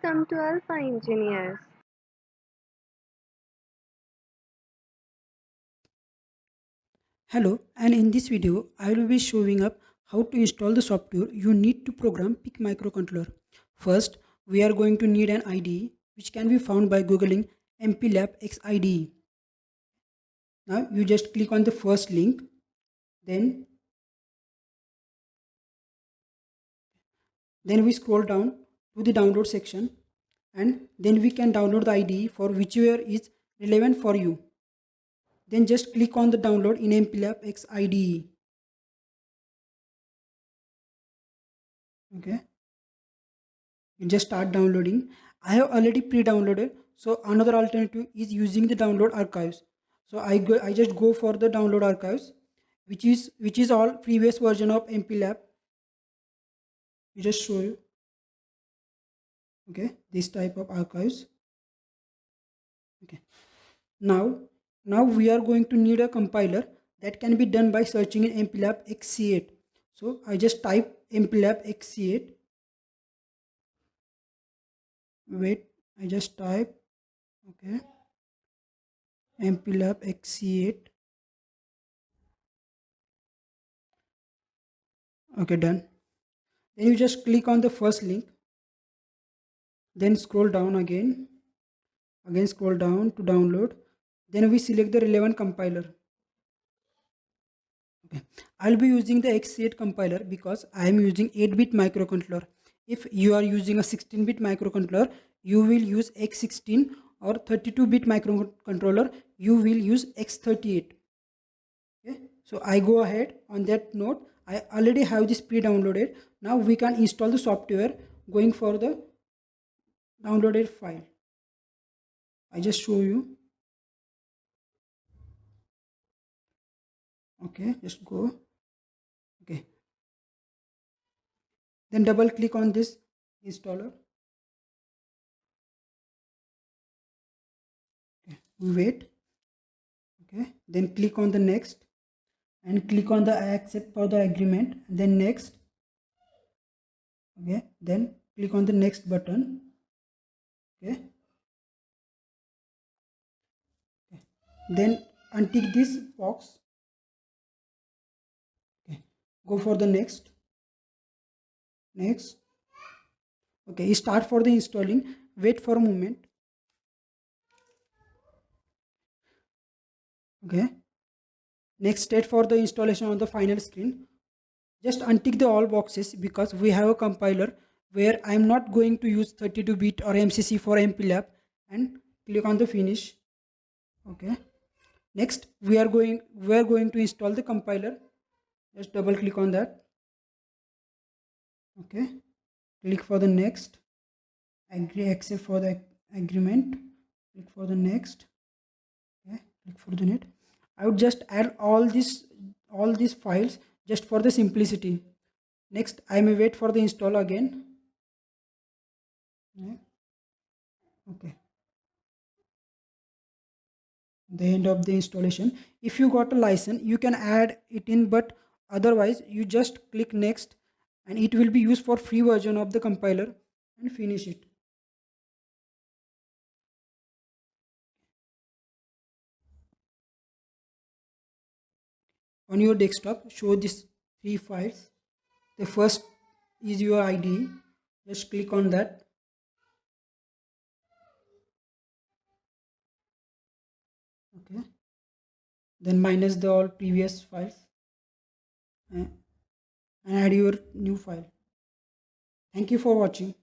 Welcome to Alpha Engineers. Hello, and in this video, I will be showing up how to install the software you need to program PIC microcontroller. First, we are going to need an IDE which can be found by googling mplab x IDE. Now you just click on the first link, then we scroll down to the download section, and then we can download the IDE for whichever is relevant for you. Then just click on the download in mplab x IDE. Okay. You just start downloading. I have already pre-downloaded, so another alternative is using the download archives. So I just go for the download archives, which is all previous version of mplab. We just show you. Okay, this type of archives. Okay, now we are going to need a compiler that can be done by searching in mplab xc8. So I just type mplab xc8. Wait, I just type. Okay, mplab xc8. Okay, done. Then you just click on the first link, then scroll down again scroll down to download. Then we select the relevant compiler. Okay, I'll be using the x8 compiler because I am using 8-bit microcontroller. If you are using a 16-bit microcontroller, you will use x16, or 32-bit microcontroller, you will use x38. Okay, so I go ahead on that note. I already have this pre-downloaded. Now we can install the software going for the downloaded file. I just show you. Okay, just go. Okay, then double click on this installer. Okay, we wait. Okay, then click on the next, and click on the I accept for the agreement, and then next. Okay, then click on the next button. Okay, then untick this box. Okay, go for the next. Okay, start for the installing. Wait for a moment. Okay, next step for the installation on the final screen. Just untick the all boxes because we have a compiler where I am not going to use 32-bit or MCC for mplab, and click on the finish. Okay, next we are going to install the compiler. Just double click on that. Okay, click for the next, agree, accept for the agreement, click for the next. Okay, click for the net. I would just add all these files just for the simplicity. Next I may wait for the install again. Yeah. Okay, the end of the installation. If you got a license, you can add it in, but otherwise you just click next, and it will be used for free version of the compiler, and finish it. On your desktop, show these three files. The first is your IDE. Just click on that. Okay, then minus the all previous files, and add your new file. Thank you for watching.